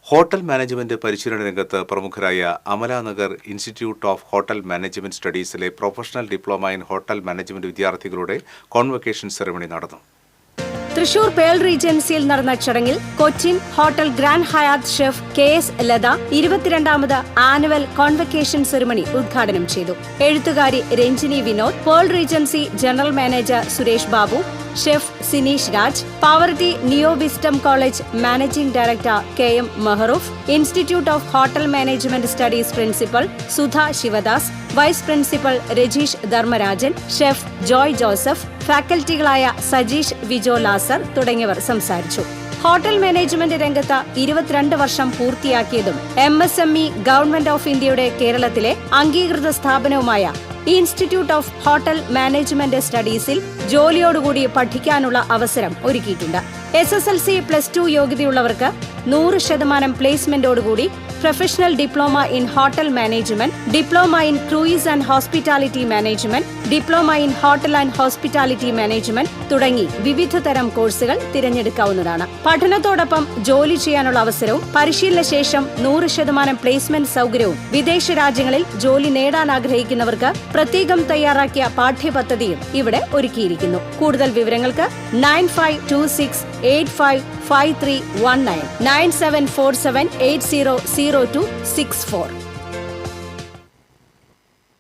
Hotel management പരിശീലന രംഗത്ത് പ്രമുഖരായ Amalanagar institute of hotel management സ്റ്റഡീസിലെ professional diploma in hotel management വിദ്യാർത്ഥികളുടെ കോൺവൊക്കേഷൻ സെറമണി നടന്നു. തൃശൂർ പേൾ റീജൻസിയിൽ നടന്ന ചടങ്ങിൽ Cochin hotel grand Hyatt chef KS Latha 22ാമത് ആനുവൽ കോൺവൊക്കേഷൻ സെറമണി ഉദ്ഘാടനം ചെയ്തു. എഴുത്തുകാരി Ranjini Vinod, pearl regency general manager Suresh Babu, chef Sineesh Raj, poverty neo wisdom college managing director KM Mehroof, institute of hotel management studies principal Sudha Sivadas, vice principal Rajeesh Dharmarajan, chef Joy Joseph, ഫാക്കൽറ്റികളായ Sajeesh Vijo ലാസർ തുടങ്ങിയവർ സംസാരിച്ചു. Hotel management രംഗത്ത് 22 വർഷം പൂർത്തിയാക്കിയതും MSME government of ഇന്ത്യയുടെ കേരളത്തിലെ അംഗീകൃത സ്ഥാപനവുമായ ഇൻസ്റ്റിറ്റ്യൂട്ട് ഓഫ് ഹോട്ടൽ മാനേജ്മെന്റ് സ്റ്റഡീസിൽ ജോലിയോടുകൂടി പഠിക്കാനുള്ള അവസരം ഒരുക്കിയിട്ടുണ്ട്. SSLC+2 യോഗ്യതയുള്ളവർക്ക് 100% പ്ലേസ്മെന്റോടുകൂടി professional diploma in hotel management, diploma in cruise and hospitality management, diploma in hotel and hospitality management തുടങ്ങി വിവിധ തരം കോഴ്സുകൾ തിരഞ്ഞെടുക്കാവുന്നതാണ്. പഠനത്തോടൊപ്പം ജോലി ചെയ്യാനുള്ള അവസരവും പരിശീലന ശേഷം 100% പ്ലേസ്മെന്റ് സൗകര്യവും വിദേശ രാജ്യങ്ങളിൽ ജോലി നേടാൻ ആഗ്രഹിക്കുന്നവർക്ക് പ്രത്യേകം തയ്യാറാക്കിയ പാഠ്യപദ്ധതിയും ഇവിടെ ഒരുക്കിയിരിക്കുന്നു. കൂടുതൽ വിവരങ്ങൾക്ക് 9526855319 9747800264.